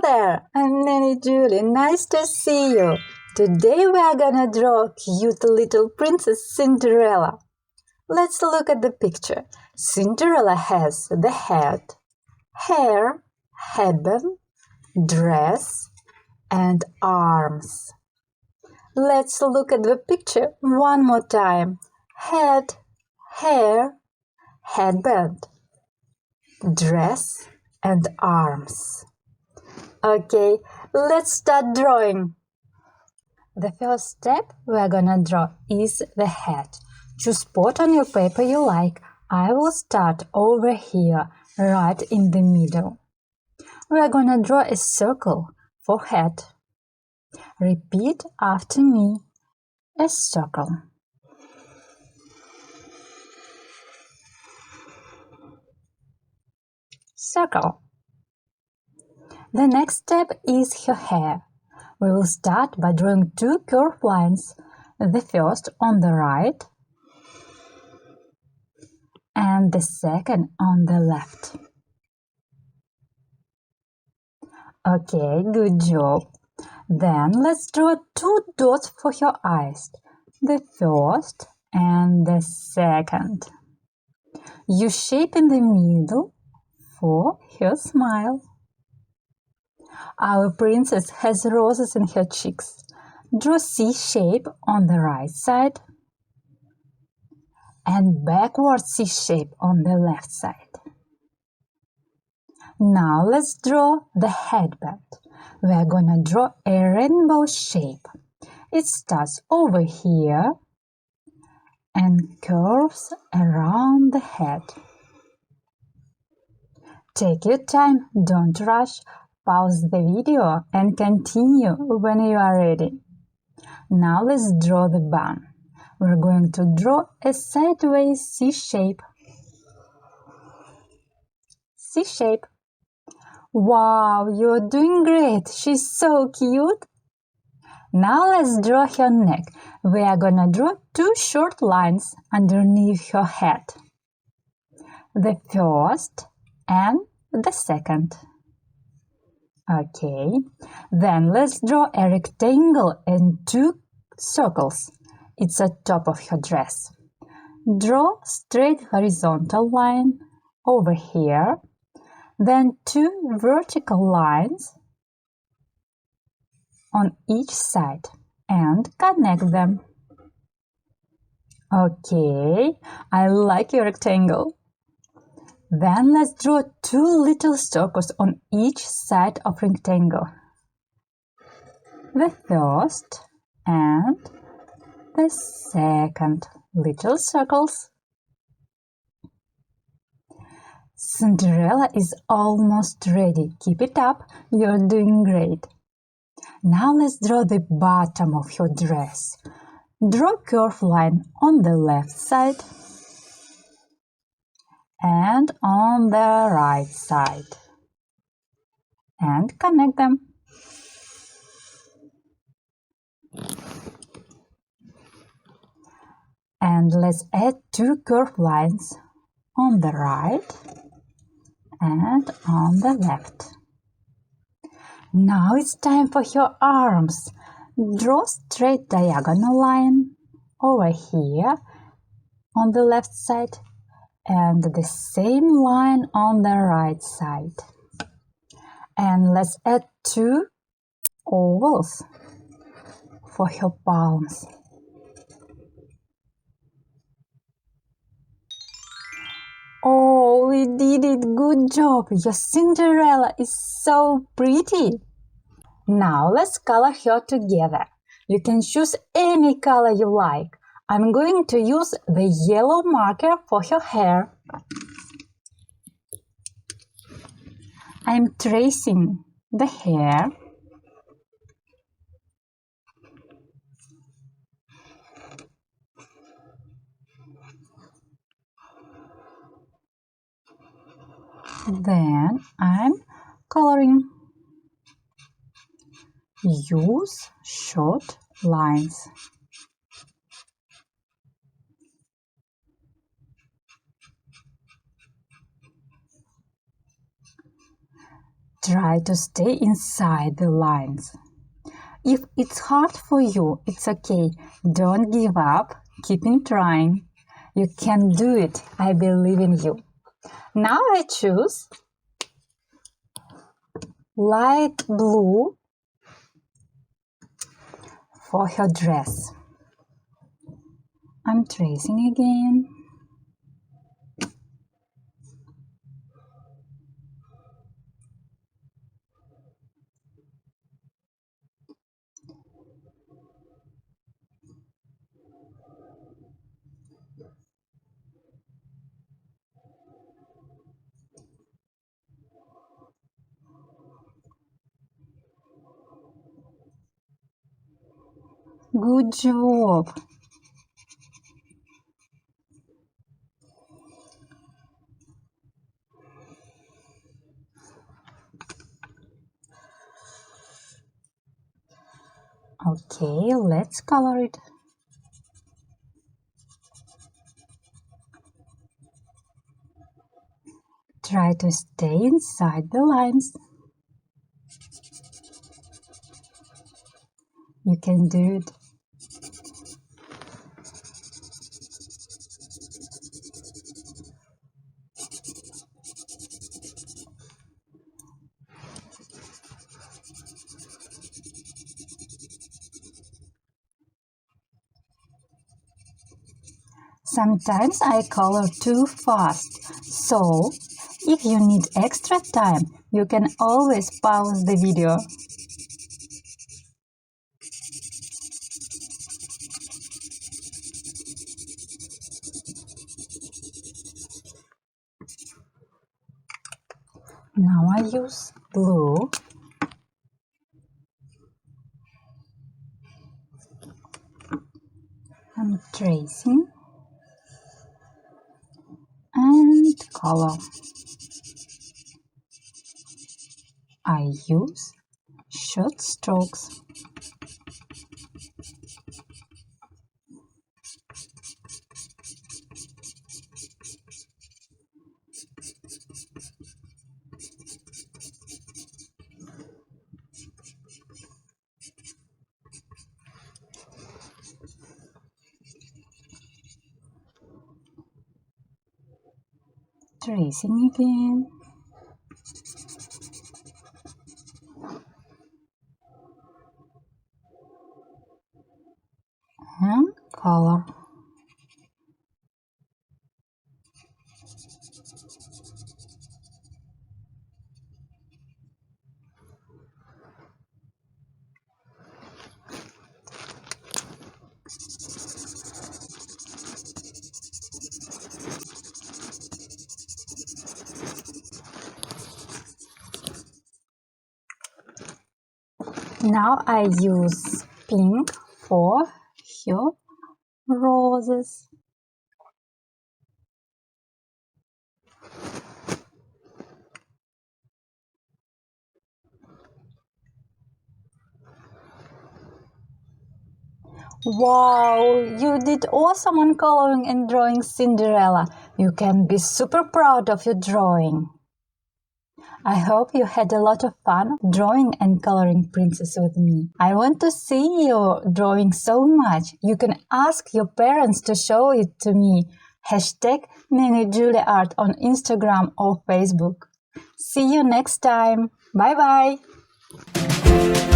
there! I'm Nanny Julie. Nice to see you. Today we are gonna draw cute little Princess Cinderella. Let's look at the picture. Cinderella has the head, hair, headband, dress, and arms. Let's look at the picture one more time. Head, hair, headband, dress, and arms. Okay, let's start drawing. The first step we're gonna draw is the head. Choose spot on your paper you like. I will start over here, right in the middle. We're gonna draw a circle for head. Repeat after me. A circle. Circle. The next step is her hair. We will start by drawing two curved lines, the first on the right and the second on the left. Okay, good job. Then let's draw two dots for her eyes, the first and the second. Use shape in the middle for her smile. Our princess has roses in her cheeks. Draw C shape on the right side and backward C shape on the left side. Now let's draw the headband. We are gonna draw a rainbow shape. It starts over here and curves around the head. Take your time, don't rush. Pause the video and continue when you are ready. Now let's draw the bun. We're going to draw a sideways C shape. C shape. Wow, you're doing great. She's so cute. Now let's draw her neck. We are gonna draw two short lines underneath her head. The first and the second. Okay, then let's draw a rectangle and two circles. It's at top of her dress. Draw straight horizontal line over here, then two vertical lines on each side and connect them. Okay, I like your rectangle. Then let's draw two little circles on each side of rectangle. The first and the second little circles. Cinderella is almost ready. Keep it up, you're doing great. Now let's draw the bottom of her dress. Draw a curved line on the left side and on the right side and connect them. And let's add two curved lines on the right and on the left. Now it's time for her arms. Draw straight diagonal line over here on the left side and the same line on the right side. And let's add two ovals for her palms. Oh, we did it! Good job! Your Cinderella is so pretty! Now let's color her together. You can choose any color you like. I'm going to use the yellow marker for her hair. I'm tracing the hair. Then I'm coloring. Use short lines. Try to stay inside the lines. If it's hard for you, it's okay. Don't give up. Keep on trying. You can do it. I believe in you. Now I choose light blue for her dress. I'm tracing again. Good job. Okay, let's color it. Try to stay inside the lines. You can do it. Sometimes I color too fast, so if you need extra time, you can always pause the video. Now I use blue. I'm tracing and color. I use short strokes. Tracing again. And color. Now I use pink for her roses. Wow, you did awesome on coloring and drawing Cinderella. You can be super proud of your drawing. I hope you had a lot of fun drawing and coloring Princess with me. I want to see your drawing so much. You can ask your parents to show it to me. Hashtag Nanny Julie Art on Instagram or Facebook. See you next time. Bye bye.